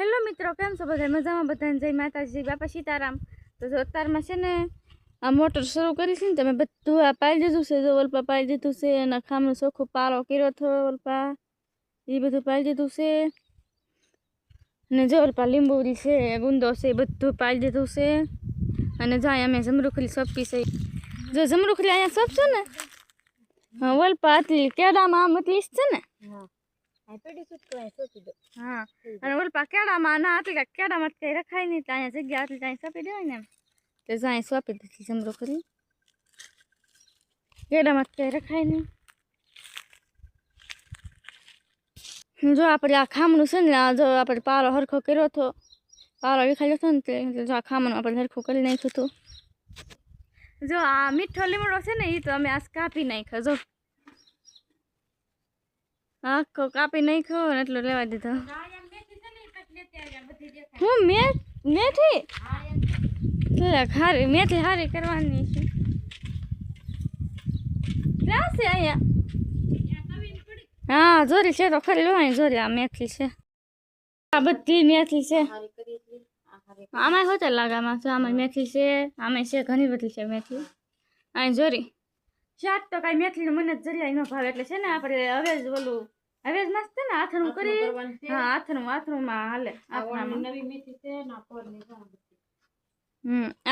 Hello મિત્રો, કેમ છો બધા? મજામાં? બધાને જય માતાજી, બાપા સીતારામ. તો જો અત્યારમાં છે ને આ મોટર શરૂ કરી છે ને તમે બધું આ પાઈ દીધું છે. જો ઓલપા પાઈ દીધું છે અને ખામનું ચોખ્ખું પારો કર્યો હતો ઓલપા એ બધું પાઈ દીધું છે. અને જો ઓલપા લીંબુડી છે, ગુંદો છે, બધું પાઈ દીધું છે. અને જાય અમે જમરૂખરી સોંપી છે. જો જમરૂખરી અહીંયા સોંપશો ને ઓલપા આટલી કેળામાં આમ એટલી છે ને. हाँ અને ઓલપા કેળામાં ના આટલી કેળામાં કઈ રખાય નહીં તો અહીંયા જગ્યા આટલી ત્યાં સોંપી દેવાય ને એમ તો જાય સોંપી દીધી જમરૂખરી. કેળામાં કઈ રખાય નહીં. જો આપણે આ ખામણું છે ને જો આપણે પારો હરખો કર્યો હતો, પારો વિખાડ્યો હતો ને તે જો આ ખામણું આપણે હરખું કરી નાખ્યું હતું. જો આ મીઠો લીમડો છે ને એ તો અમે આજ કાપી નાખ્યો. જો આખો કાપી નાખ્યો ને એટલો લેવા દીધો. હું મેથી હારી મેથી હારી કરવાની છે. ક્યાં છે અહીંયા? હા જોરી છે તો ખરી લો. જોરી આ મેથી છે, આ બધી મેથી છે. આમાં હોતે લાગામાં છે, આમાં મેથી છે, આમાં છે ઘણી બધી છે મેથી. અહીં જોરી શાક તો કાંઈ મેથીને મને જ જરિયાય ન ભાવે એટલે છે ને આપણે હવે જ ઓલું હવે જ મસ્ત ને આથરું કરી. હા આથરુંમાં હાલે.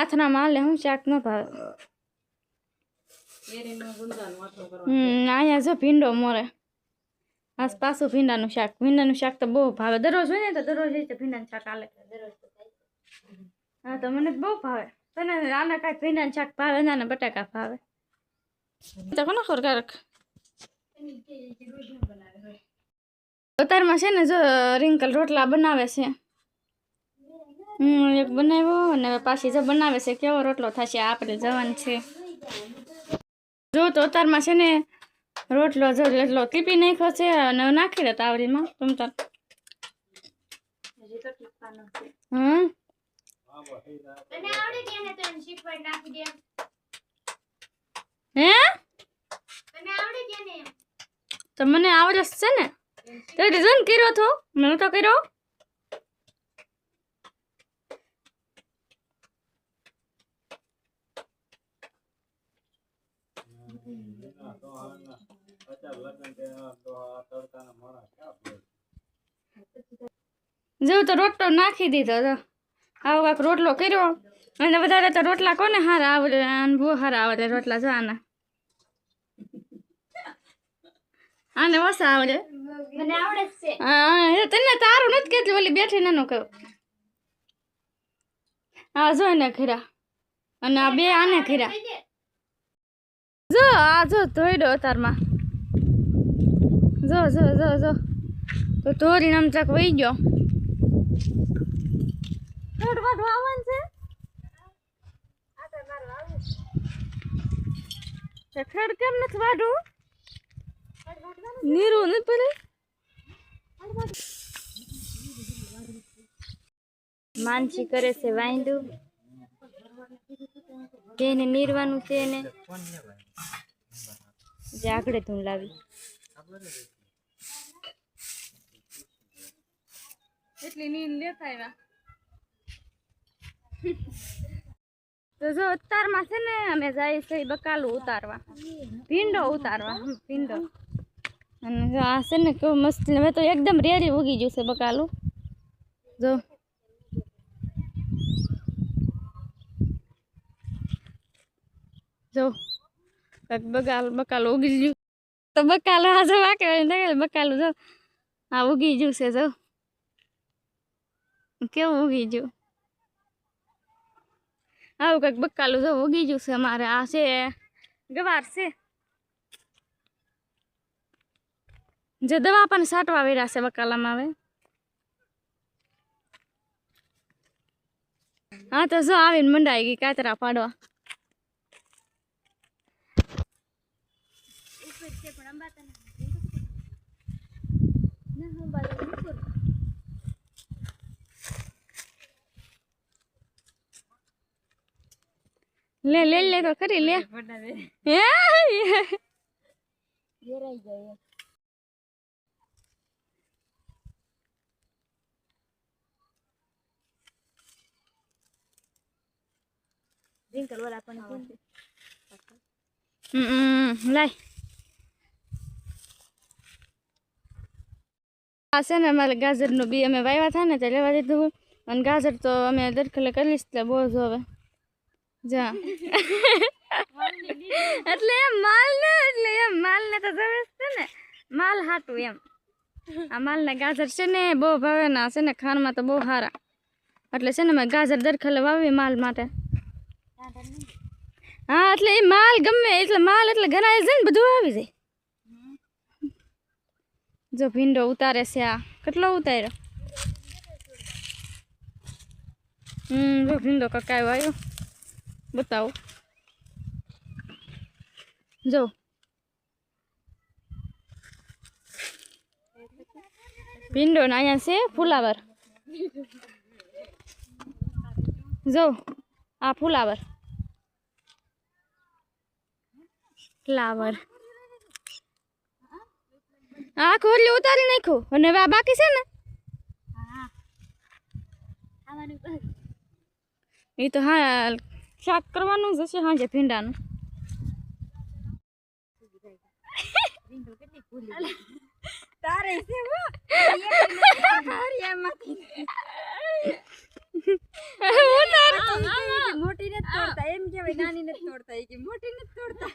આથરામાં હાલે. હું શાક ન ભાવે. અહીંયા જો ભીંડો મોરે આસ પાછું ભીંડાનું શાક તો બહુ ભાવે. દરરોજ હોય ને તો દરરોજ ભીંડાનું શાક હાલે. હા તો મને બહુ ભાવે. તને આના કાંઈ ભીંડાનું શાક ભાવે ને બટાકા ભાવે તો કોનો ખોરકારક. અત્યારમાં છે ને જો રિંકલ રોટલા બનાવે છે. એક બનાવ્યો અને પાછી જો બનાવે છે. કેવો રોટલો થશે આપણે જવાનું છે. જો તો અત્યારમાં છે ને રોટલો જો એટલો ટીપી નાખ્યો છે અને નાખી દે તાવડીમાં તમતાર. હે તો મને આવડે છે ને તો રીઝન કર્યો હતો મેં તો કર્યો. જેવું તો રોટલો નાખી દીધો તો આવો કાંક રોટલો કર્યો. અને વધારે તો રોટલા કોને હારા આવડે? બહુ હારા આવડે રોટલા. જો આને ઓછા આવડે. મને આવડે છે. હા તને તારું નથી કેટલી ઓલી બેઠી નાનો કહ્યું. હા જો એને ખીરા અને આ બે આને ખીરા. જો આ જો ધોઈ દો તારમાં. જો જો જો જો તો ધોરી નામ ચાક વહી ગયો. ખડ વાઢવા આવવાનું છે. ખડ કેમ નથી વાઢું? નીરું નથી પડે. માનસી કરે છે વાંદું જેને નીરવાનું છે ને જે આગળ તું લાવી એટલી નીર લેતા આવ્યા. તો જો અત્યારમાં છે ને અમે જાય છે બકાલું ઉતારવા, ભીંડો ઉતારવા. ભીંડો અને જો આ છે ને કેવું મસ્ત. હવે તો એકદમ રેડી ઉગી ગયું છે બકાલું. જો જો બકાલું ઉગી ગયું. તો બકાલું આ જો વાકે બકાલું જો આ ઉગી ગયું છે. જો કેવું ઉગી ગયું. આવું કંઈક બકાલું જો ઉગી ગયું છે અમારે. આ છે ગવાર છે જે દવા પણ છાંટવા વેરા છે બકાલામાં. હવે હા તો જો આવીને મંડાઈ ગઈ કાતરા પાડવા. લે લે લે તો ખરી લે. રિંકલ વાળા પણ લાય આ છે ને અમારે ગાજરનું બી અમે વાવ્યા હતા ને તે લેવા દીધું અને ગાજર તો અમે દરખલે કરી લઈશ એટલે બહુ જ હવે જા એટલે એમ માલ ને તો જવે છે ને માલ હાટું એમ આ માલ ને ગાજર છે ને બહુ ભાવે ના છે ને ખાનમાં તો બહુ સારા એટલે છે ને મેં ગાજર દરખલે વાવી માલ માટે હા એટલે એ માલ ગમે એટલે માલ એટલે ઘણા છે ને બધું આવી જાય જો ભીંડો ઉતારે છે આ કેટલો ઉતાર્યો જો ભીંડો કકાયો આવ્યો બતાવો જો ભીંડો ને અહીંયા છે ફુલાવર જો આ ફુલાવર ફ્લાવર આખું એટલે ઉતારી નાખ્યું અને હવે આ બાકી છે ને એ તો હા શાક કરવાનું જ હશે સાંજે ભીંડાનું તારે છે મોટી ને તોડતા એમ કેવાય નાની ને તોડતા કે મોટી ને તોડતા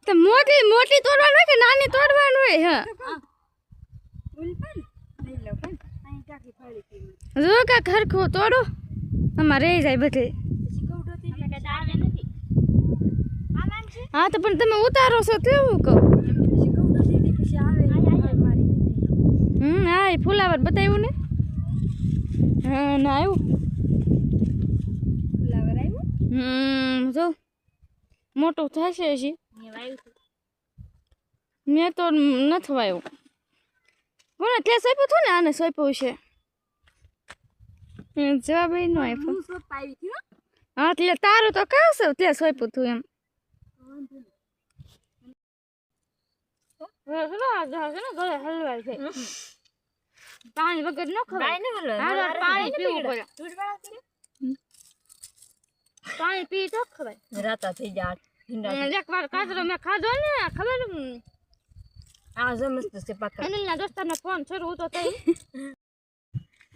તો મોટી તોડવાનું હોય કે નાની તોડવાનું હોય હા ઉલપન લઈ લો પણ અહીં ચાકી ફાડી કે જો કા ખરખો તોડો આમાં રહી જાય બધે શીખવડોતી અમે કઈ દાળ નથી આમાં છે હા તો પણ તમે ઉતારો છો તો એવું કહું શીખવડોતી પછી આવે મારી હા એ ફુલાવર બતાવ્યું ને હા ના આવ્યું ફુલાવર આવ્યું જો મોટું થશે હજી મેં વાવ્યું મેં તો નથી વાવ્યું કોને ત્યાં સોંપ્યું હતું ને આને સોંપ્યું છે જવાબ એ નો આપ્યો હું સોપ આવી હતી હા એટલે તારું તો કહું છું ત્યાં સોંપ્યું હતું એમ હલવાય છે પાણી વગર ન ખવાય પાણી પીવું પડે પાણી પી તો ખવાય રાતા થઈ જાય એક વાર કાજરો મેં ખાધો ને ખબર આ જો મસ્ત છે પાકા અનિલના દોસ્તારનો ફોન શરૂ હતો તો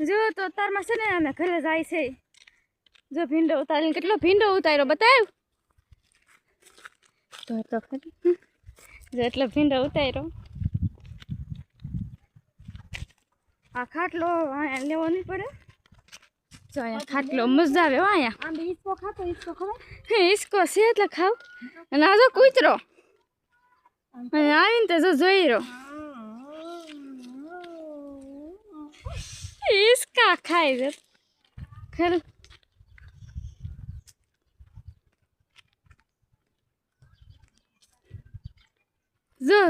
જો તો તારમાં છે ને અમે ઘરે જાય છે જો ભીંડો ઉતારીને કેટલો ભીંડો ઉતાર્યો બતાવ તો ખરી જો એટલો ભીંડો ઉતાર્યો આ ખાટલો અહીંયા લેવો નહીં પડે જો અહીંયા ખાટલો મજા આવે અહીંયા આમ ઈસકો ખાતો ઈસકો ખબર હિસકો છે એટલે ખાવ અને આ જો કૂતરો અને આવીને તો જો જોઈ રહ્યો હિસકા ખાય છે ખરું જો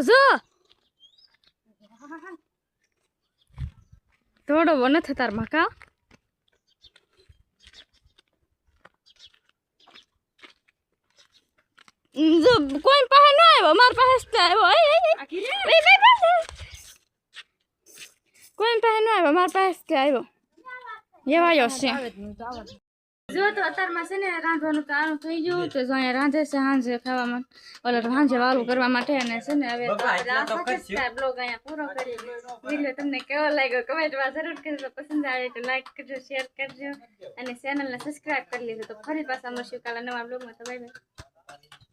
થોડો બને થતાર મકા જો કોઈ પાસે ન આવ્યો માર પાસે જ આવ્યો કોઈ પાસે ન આવ્યો માર પાસે જ આવ્યો એવાયો છે જો તો અત્યારમાં છે ને રાંધવાનું તો આનું થઈ ગયું તો જો અહીંયા રાંધે છે સાંજે ખાવામાં ઓલા સાંજે વાળું કરવા માટે અને છે ને હવે બ્લોગ અહીંયા પૂરો કરી વિડીયો તમને કેવો લાગ્યો કમેન્ટમાં જરૂર કરજો પસંદ આવે તો લાઈક કરજો શેર કરજો અને ચેનલને સબસ્ક્રાઈબ કરી લેજો તો ફરી પાછા મળશું કાલે નવા બ્લોગમાં તો બાય બાય